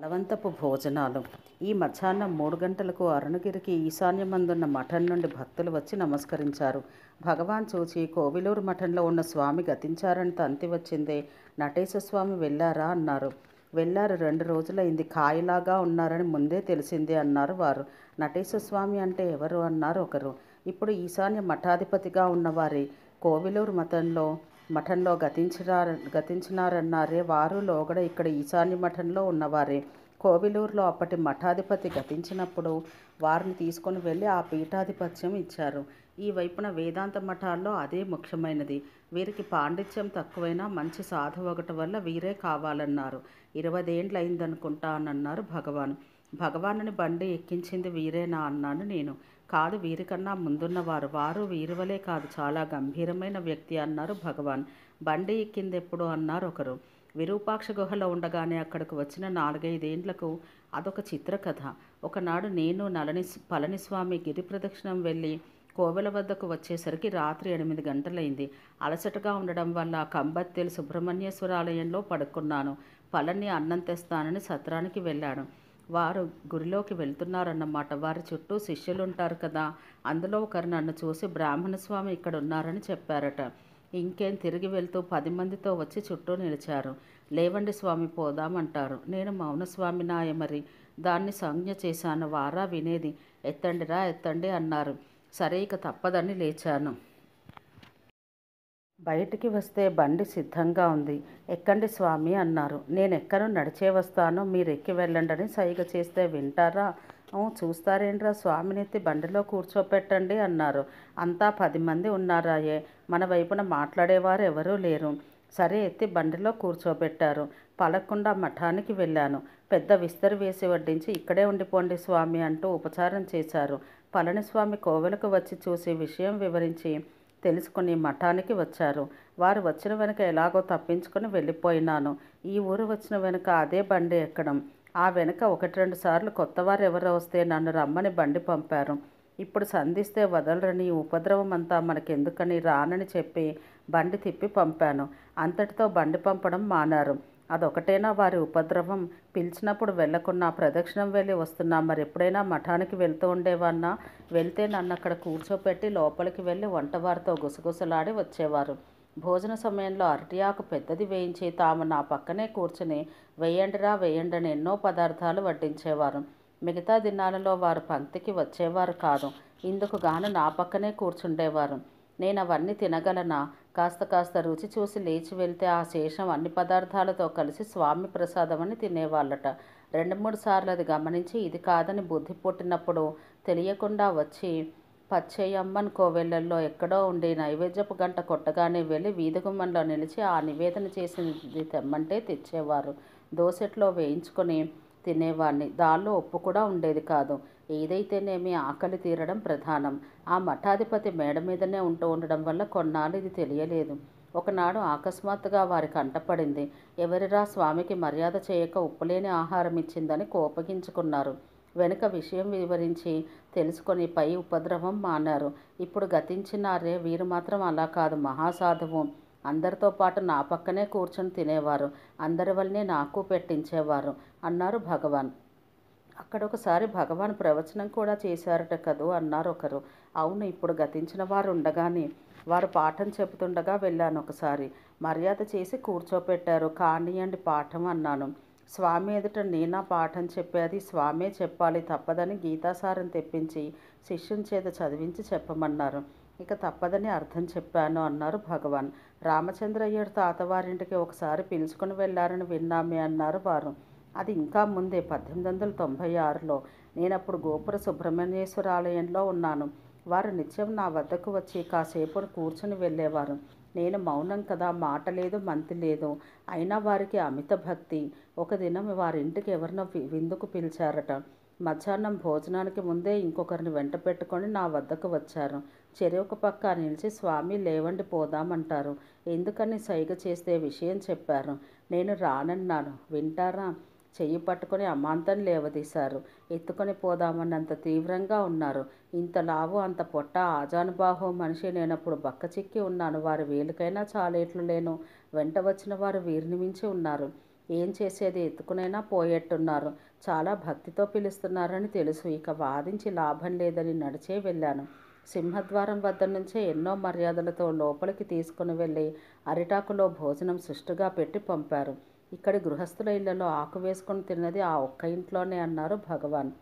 బలవంతపు భోజనాలు. ఈ మధ్యాహ్నం 3 గంటలకు అరుణగిరికి ఈశాన్యమందున్న మఠం నుండి భక్తులు వచ్చి నమస్కరించారు. భగవాన్ చూచి, కోవిలూరు మఠంలో ఉన్న స్వామి గతించారని తంతి వచ్చిందే, నటేశస్వామి వెళ్ళారా అన్నారు. వెళ్ళారు, 2 రోజులైంది, కాయలాగా ఉన్నారని ముందే తెలిసిందే అన్నారు వారు. నటేశస్వామి అంటే ఎవరు అన్నారు ఒకరు. ఇప్పుడు ఈశాన్య మఠాధిపతిగా ఉన్నవారే, కోవిలూరు మఠంలో గతించినారన్నారే, వారు లోగడ ఇక్కడ ఈశాన్య మఠంలో ఉన్నవారే. కోవిలూరులో అప్పటి మఠాధిపతి గతించినప్పుడు వారిని తీసుకొని వెళ్ళి ఆ పీఠాధిపత్యం ఇచ్చారు. ఈ వైపున వేదాంత మఠాల్లో అదే ముఖ్యమైనది. వీరికి పాండిత్యం తక్కువైనా మంచి సాధువు ఒకటి వల్ల వీరే కావాలన్నారు. 20 ఏండ్లయిందనుకుంటానన్నారు భగవాన్. భగవానుని బండి ఎక్కించింది వీరేనా అన్నాను నేను. కాదు, వీరికన్నా ముందున్నవారు. వారు వీరివలే కాదు, చాలా గంభీరమైన వ్యక్తి అన్నారు భగవాన్. బండి ఎక్కిందెప్పుడు అన్నారు ఒకరు. విరూపాక్ష గుహలో ఉండగానే అక్కడికి వచ్చిన 4-5 ఏండ్లకు అదొక చిత్రకథ. ఒకనాడు నేను పళనిస్వామి గిరి ప్రదక్షిణం వెళ్ళి కోవెల వద్దకు వచ్చేసరికి రాత్రి 8 గంటలైంది. అలసటగా ఉండడం వల్ల కంబత్తెలు సుబ్రహ్మణ్యేశ్వర ఆలయంలో పడుకున్నాను. పళని అన్నం తెస్తానని సత్రానికి వెళ్ళాడు. వారు గుడిలోకి వెళ్తున్నారన్నమాట. వారి చుట్టూ శిష్యులుంటారు కదా, అందులో ఒకరు నన్ను చూసి బ్రాహ్మణ స్వామి ఇక్కడ ఉన్నారని చెప్పారట. ఇంకేం, తిరిగి వెళ్తూ 10 మందితో వచ్చి చుట్టూ నిలిచారు. లేవండి స్వామి, పోదామంటారు. నేను మౌనస్వామినాయ మరి, దాన్ని సంజ్ఞ చేశాను. వారా వినేది. ఎత్తండిరా ఎత్తండి అన్నారు. సరే, ఇక తప్పదని లేచాను. బయటికి వస్తే బండి సిద్ధంగా ఉంది. ఎక్కండి స్వామి అన్నారు. నేనెక్కను, నడిచే వస్తాను, మీరెక్కి వెళ్ళండని సైగ చేస్తే వింటారా? చూస్తారేంట్రా, స్వామినెత్తి బండిలో కూర్చోపెట్టండి అన్నారు. అంతా 10 మంది ఉన్నారాయే, మన వైపున మాట్లాడేవారు ఎవరూ లేరు. సరే, ఎత్తి బండిలో కూర్చోబెట్టారు. పలక్కుండా మఠానికి వెళ్ళాను. పెద్ద విస్తరి వేసి వడ్డించి, ఇక్కడే ఉండిపోండి స్వామి అంటూ ఉపచారం చేశారు. పళనిస్వామి కోవెలకు వచ్చి చూసి విషయం వివరించి తెలుసుకుని మఠానికి వచ్చారు. వారు వచ్చిన వెనుక ఎలాగో తప్పించుకొని వెళ్ళిపోయినాను. ఈ ఊరు వచ్చిన వెనుక అదే బండి ఎక్కడం. ఆ వెనుక 1-2 సార్లు కొత్తవారు ఎవరో వస్తే నన్ను రమ్మని బండి పంపారు. ఇప్పుడు సంధిస్తే వదలరని, ఉపద్రవం అంతా మనకెందుకని రానని చెప్పి బండి తిప్పి పంపాను. అంతటితో బండి పంపడం మానారు. అదొకటేనా వారి ఉపద్రవం? పిలిచినప్పుడు వెళ్ళకున్నా, ప్రదక్షిణం వెళ్ళి వస్తున్నా, మరెప్పుడైనా మఠానికి వెళ్తూ ఉండేవాన్నా? వెళ్తే నన్ను అక్కడ కూర్చోపెట్టి లోపలికి వెళ్ళి వంటవారితో గుసగుసలాడి వచ్చేవారు. భోజన సమయంలో అరటి ఆకు పెద్దది వేయించి తాము నా పక్కనే కూర్చుని వేయండిరా వేయండని ఎన్నో పదార్థాలు వడ్డించేవారు. మిగతా దినాలలో వారు పంక్తికి వచ్చేవారు కాదు. ఇందుకు గాను నా పక్కనే కూర్చుండేవారు. నేను అవన్నీ తినగలనా? కాస్త రుచి చూసి లేచి వెళ్తే ఆ శేషం అన్ని పదార్థాలతో కలిసి స్వామి ప్రసాదం అని తినేవాళ్ళట. 2-3 సార్లు అది గమనించి ఇది కాదని బుద్ధి పుట్టినప్పుడు తెలియకుండా వచ్చి పచ్చయ్యమ్మన్ కోవెళ్ళల్లో ఎక్కడో ఉండి నైవేద్యపు గంట కొట్టగానే వెళ్ళి వీధిగుమ్మంలో నిలిచి ఆ నివేదన చేసింది తెమ్మంటే తెచ్చేవారు. దోసెట్లో వేయించుకొని తినేవాడిని. దానిలో ఉప్పు కూడా ఉండేది కాదు. ఏదైతేనేమి ఆకలి తీరడం ప్రధానం. ఆ మఠాధిపతి మేడ మీదనే ఉండడం వల్ల కొన్నాళ్ళు ఇది తెలియలేదు. ఒకనాడు అకస్మాత్తుగా వారి కంటపడింది. ఎవరిరా స్వామికి మర్యాద చేయక ఉప్పులేని ఆహారం ఇచ్చిందని కోపగించుకున్నారు. వెనుక విషయం వివరించి తెలుసుకొని పై ఉపద్రవం మానారు. ఇప్పుడు గతించినారే, వీరు మాత్రం అలా కాదు, మహాసాధువు. అందరితో పాటు నా పక్కనే కూర్చొని తినేవారు. అందరి వల్లనే నాకు పెట్టించేవారు అన్నారు భగవాన్. అక్కడొకసారి భగవాన్ ప్రవచనం కూడా చేశారట కదూ అన్నారు ఒకరు. అవును, ఇప్పుడు గతించిన వారు ఉండగానే వారు పాఠం చెబుతుండగా వెళ్ళాను ఒకసారి. మర్యాద చేసి కూర్చోపెట్టారు. కానియండి పాఠం అన్నాను. స్వామి ఎదుట నేనా పాఠం చెప్పేది? స్వామే చెప్పాలి, తప్పదని గీతాసారం తెప్పించి శిష్యుని చేత చదివించి చెప్పమన్నారు. ఇక తప్పదని అర్థం చెప్పాను అన్నారు భగవాన్. రామచంద్రయ్యర్ తాతవారింటికి ఒకసారి పిలుచుకుని వెళ్ళారని విన్నామే అన్నారు వారు. అది ఇంకా ముందే, 1896లో. నేనప్పుడు గోపుర సుబ్రహ్మణ్యేశ్వర ఆలయంలో ఉన్నాను. వారు నిత్యం నా వద్దకు వచ్చి కాసేపు కూర్చుని వెళ్ళేవారు. నేను మౌనం కదా, మాట లేదు, మంతి లేదు. అయినా వారికి అమిత భక్తి. ఒక దినం వారింటికి ఎవరినో విందుకు పిలిచారట. మధ్యాహ్నం భోజనానికి ముందే ఇంకొకరిని వెంట పెట్టుకొని నా వద్దకు వచ్చారు. చెరొక పక్క నిలిచి స్వామి లేవండి పోదామంటారు. ఎందుకని సైగ చేస్తే విషయం చెప్పారు. నేను రానన్నాను. వింటారా? చెయ్యి పట్టుకొని అమాంతం లేవదీశారు. ఎత్తుకొని పోదామన్నంత తీవ్రంగా ఉన్నారు. ఇంత లావు, అంత పొట్ట, ఆజానుబాహు మనిషి నేనప్పుడు బక్కచిక్కి ఉన్నాను. వారి వేలికైనా చాలేట్లు లేను. వెంట వచ్చిన వారు వీరిని మించి ఉన్నారు. ఏం చేసేది, ఎత్తుకునైనా పోయేట్టున్నారు. చాలా భక్తితో పిలుస్తున్నారని తెలుసు. ఇక వాదించి లాభం లేదని నడిచే వెళ్ళాను. సింహద్వారం వద్ద నుంచే ఎన్నో మర్యాదలతో లోపలికి తీసుకుని వెళ్ళి అరిటాకులో భోజనం సుష్టుగా పెట్టి పంపారు. ఇక్కడి గృహస్థుల ఇళ్లలో ఆకు వేసుకుని తిన్నది ఆ ఒక్క ఇంట్లోనే అన్నారు భగవాన్.